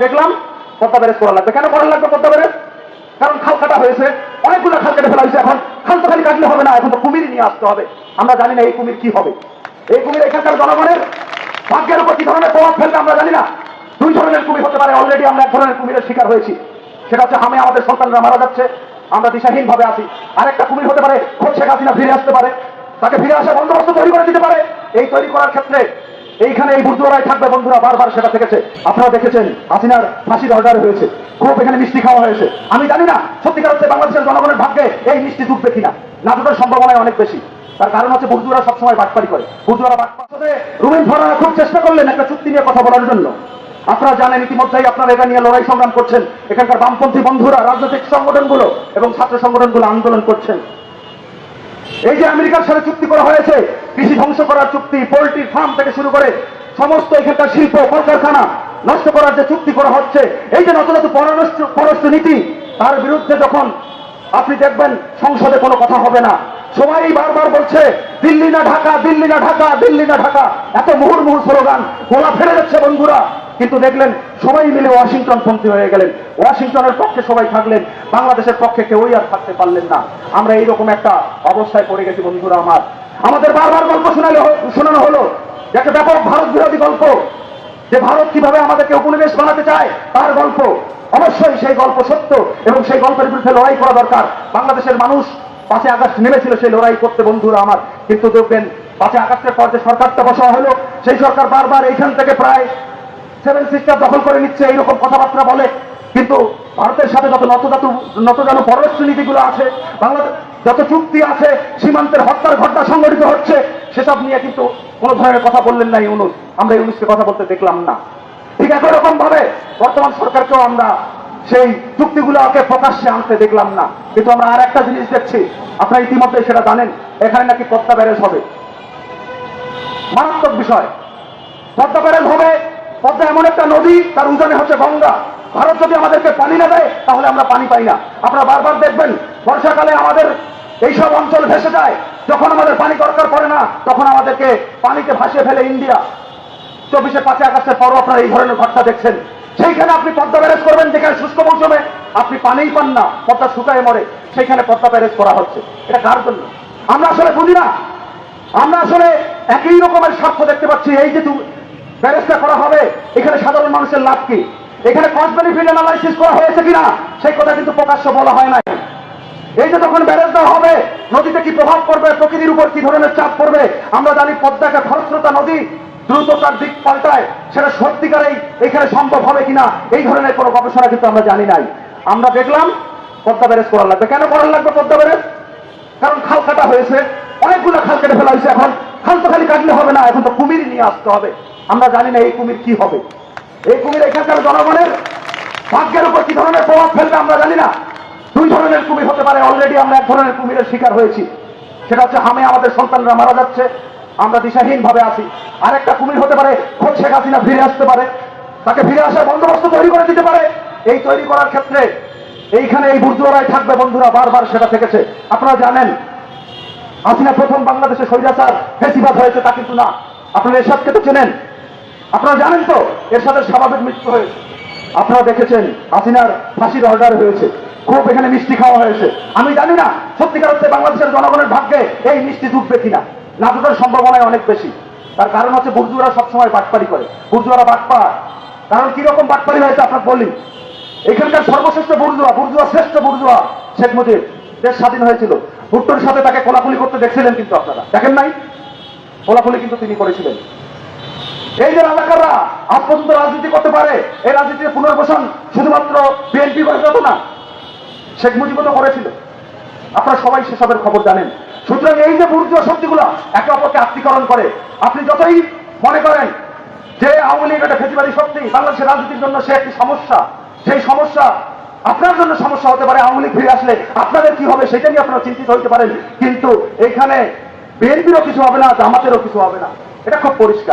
দেখলাম পদ্মা ব্যারেজ করা লাগবে। কেন করা লাগবে পদ্মা ব্যারেজ? কারণ খাল কাটা হয়েছে, অনেকগুলো খাল কেটে ফেলা হয়েছে। এখন খাল তো খালি কাটলে হবে না, এখন তো কুমির নিয়ে আসতে হবে। আমরা জানি না এই কুমির কি হবে। এই কুমির এখানকার জনগণের ভাগ্যের উপর কি ধরনের প্রভাব ফেলবে আমরা জানি না। দুই ধরনের কুমির হতে পারে। অলরেডি আমরা এক ধরনের কুমিরের শিকার হয়েছি, সেটা হচ্ছে হামে আমাদের সন্তানরা মারা যাচ্ছে, আমরা দিশাহীন ভাবে আছি। আরেকটা কুমির হতে পারে খোদ শেখ হাসিনা ফিরে আসতে পারে, তাকে ফিরে আসার বন্দোবস্ত তৈরি করে দিতে পারে। এই তৈরি করার ক্ষেত্রে এইখানে এই বুর্জোয়ারাই থাকবে। বন্ধুরা বারবার সেটা থেকেছে, আপনারা দেখেছেন হাসিনার ফাঁসির অর্ডার হয়েছে, খুব এখানে মিষ্টি খাওয়া হয়েছে। আমি জানি না সত্যিকার হচ্ছে বাংলাদেশের জনগণের ভাগ্যে এই মিষ্টি ডুববে কিনা, না ডুবার সম্ভাবনায় অনেক বেশি। তার কারণ হচ্ছে বুর্জোয়ারা সবসময় বাটপারি করে। বুর্জোয়ারা বাটপারে রুমিন ফারহানা খুব চেষ্টা করলেন একটা চুক্তি নিয়ে কথা বলার জন্য। আপনারা জানেন ইতিমধ্যেই, আপনারা এটা নিয়ে লড়াই সংগ্রাম করছেন। এখানকার বামপন্থী বন্ধুরা, রাজনৈতিক সংগঠনগুলো এবং ছাত্র সংগঠনগুলো আন্দোলন করছেন। এই যে আমেরিকার সাথে চুক্তি করা হয়েছে, কৃষি ধ্বংস করার চুক্তি, পোল্ট্রি ফার্ম থেকে শুরু করে সমস্ত এখানকার শিল্প কলকারখানা নষ্ট করার যে চুক্তি করা হচ্ছে, এই যে নতুন নতুন পররাষ্ট্র নীতি, তার বিরুদ্ধে যখন আপনি দেখবেন সংসদে কোনো কথা হবে না। সবাই বারবার বলছে দিল্লি না ঢাকা, দিল্লি না ঢাকা, দিল্লি না ঢাকা, এত মুহুর্মুহু স্লোগান, গোলা ফেলে যাচ্ছে বন্ধুরা। কিন্তু দেখলেন সবাই মিলে ওয়াশিংটন পন্থী হয়ে গেলেন। ওয়াশিংটনের পক্ষে সবাই থাকলেন, বাংলাদেশের পক্ষে কেউই আর থাকতে পারলেন না। আমরা এইরকম একটা অবস্থায় পড়ে গেছি বন্ধুরা আমার। আমাদের বারবার গল্প শোনানো হলো, একটা ব্যাপক ভারত বিরোধী গল্প, যে ভারত কিভাবে আমাদেরকে উপনিবেশ বানাতে চায় তার গল্প। অবশ্যই সেই গল্প সত্য এবং সেই গল্পের বিরুদ্ধে লড়াই করা দরকার। বাংলাদেশের মানুষ 5 আগস্ট নেমেছিল সেই লড়াই করতে বন্ধুরা আমার। কিন্তু দেখবেন 5 আগস্টের পর যে সরকারটা বসা হলো, সেই সরকার বারবার এইখান থেকে প্রায় 7 সিস্টার দখল করে নিচ্ছে, এইরকম কথাবার্তা বলে। কিন্তু ভারতের সাথে যত নতজানু পররাষ্ট্র নীতিগুলো আছে, বাংলাদেশ যত চুক্তি আছে, সীমান্তের হত্যার ঘটনা সংঘটিত হচ্ছে, সেসব নিয়ে কিন্তু কোনো ধরনের কথা বললেন না ইউনূস। আমরা ইউনূসকে কথা বলতে দেখলাম না। ঠিক একই রকম ভাবে বর্তমান সরকারকেও আমরা সেই চুক্তিগুলোকে প্রকাশ্যে আনতে দেখলাম না। কিন্তু আমরা আর একটা জিনিস দেখছি, আপনারা ইতিমধ্যে সেটা জানেন, এখানে নাকি পদ্মা ব্যারেজ হবে। মারাত্মক বিষয়, পদ্মা ব্যারেজ হবে। পদ্মা এমন একটা নদী, তার উজানে হচ্ছে গঙ্গা। ভারত যদি আমাদেরকে পানি না দেয় তাহলে আমরা পানি পাই না। আপনারা বারবার দেখবেন বর্ষাকালে আমাদের এইসব অঞ্চল ভেসে যায়, যখন আমাদের পানি দরকার পড়ে না তখন আমাদেরকে পানিতে ভাসিয়ে ফেলে ইন্ডিয়া। 24 আগস্টের পরও আপনারা এই ধরনের ঘটনা দেখছেন। সেইখানে আপনি পদ্মা ব্যারেজ করবেন, যেখানে শুষ্ক মৌসুমে আপনি পানিই পান না, পদ্মা শুকায় মরে, সেইখানে পদ্মা ব্যারেজ করা হচ্ছে। এটা কার জন্য আমরা আসলে বুঝি না। আমরা আসলে একই রকমের স্বার্থ দেখতে পাচ্ছি। এই যে ব্যারেজটা করা হবে, এখানে সাধারণ মানুষের লাভ কি, এখানে কস্ট বেনিফিট অ্যানালাইসিস করা হয়েছে কিনা সেই কথা কিন্তু প্রকাশ্য বলা হয় না। এই যে যখন ব্যারেজটা হবে, নদীতে কি প্রভাব পড়বে, প্রকৃতির উপর কি ধরনের চাপ পড়বে, আমরা জানি পদ্মাকে খরস্রোতা নদী, দ্রুততার দিক পাল্টায়, সেটা সত্যিকারেই এখানে সম্ভব হবে কিনা এই ধরনের কোনো গবেষণা কিন্তু আমরা জানি নাই। আমরা দেখলাম পদ্মা ব্যারেজ করা লাগবে। কেন করা লাগবে পদ্মা ব্যারেজ? কারণ খাল কাটা হয়েছে, অনেকগুলো খাল কেটে ফেলা হয়েছে। এখন খাল তো খালি কাটলে হবে না, এখন তো কুমির নিয়ে আসতে হবে। আমরা জানি না এই কুমির কি হবে। এই কুমির এখানকার জনগণের ভাগ্যের উপর কি ধরনের প্রভাব ফেলবে আমরা জানি না। দুই ধরনের কুমির হতে পারে। অলরেডি আমরা এক ধরনের কুমিরের শিকার হয়েছি, সেটা হচ্ছে হামে আমাদের সন্তানরা মারা যাচ্ছে, আমরা দিশাহীন ভাবে আছি। আরেকটা কুমির হতে পারে খোদ শেখ হাসিনা ফিরে আসতে পারে, তাকে ফিরে আসার বন্দোবস্ত তৈরি করে দিতে পারে। এই তৈরি করার ক্ষেত্রে এইখানে এই বুর্জোয়ারাই থাকবে বন্ধুরা, বারবার সেটা থেকেছে। আপনারা জানেন হাসিনা প্রথম বাংলাদেশে স্বৈরাচার ফ্যাসিবাদ হয়েছে তা কিন্তু না। আপনারা এরশাদকে তো চেনেন, আপনারা জানেন তো এরশাদের স্বাভাবিক মৃত্যু হয়েছে। আপনারা দেখেছেন হাসিনার ফাঁসির অর্ডার হয়েছে, খুব এখানে মিষ্টি খাওয়া হয়েছে। আমি জানি না সত্যিকার হচ্ছে বাংলাদেশের জনগণের ভাগ্যে এই মিষ্টি ডুববে কিনা, না ডুবার সম্ভাবনায় অনেক বেশি। তার কারণ হচ্ছে বুর্জোয়ারা সবসময় বাটপারি করে। বুর্জোয়ারা বাটপার। কারণ কিরকম বাটপারি হয়েছে আপনার বলি, এখানকার সর্বশ্রেষ্ঠ বুর্জোয়া শ্রেষ্ঠ বুর্জোয়া শেখ মুজিব, দেশ স্বাধীন হয়েছিল, ভুট্টোর সাথে তাকে কোলাকুলি করতে দেখছিলেন, কিন্তু আপনারা দেখেন নাই? কোলাকুলি কিন্তু তিনি করেছিলেন। এই যে রাজাকাররা আজ পর্যন্ত রাজনীতি করতে পারে, এই রাজনীতির পুনর্বাসন শুধুমাত্র বিএনপি করে যেত না, শেখ মুজিবও তো করেছিল। আপনারা সবাই সেসবের খবর জানেন। সুতরাং এই যে বুর্জোয়া শক্তিগুলো একে অপরকে আত্মীকরণ করে, আপনি যতই মনে করেন যে আওয়ামী লীগ একটা ফেসিবাদী শক্তি, বাংলাদেশের রাজনীতির জন্য সে একটি সমস্যা, সেই সমস্যা আপনার জন্য সমস্যা হতে পারে। আওয়ামী লীগ ফিরে আসলে আপনাদের কি হবে সেটা নিয়ে আপনারা চিন্তিত হতে পারেন, কিন্তু এখানে বিএনপিরও কিছু হবে না, জামাতেরও কিছু হবে না, এটা খুব পরিষ্কার।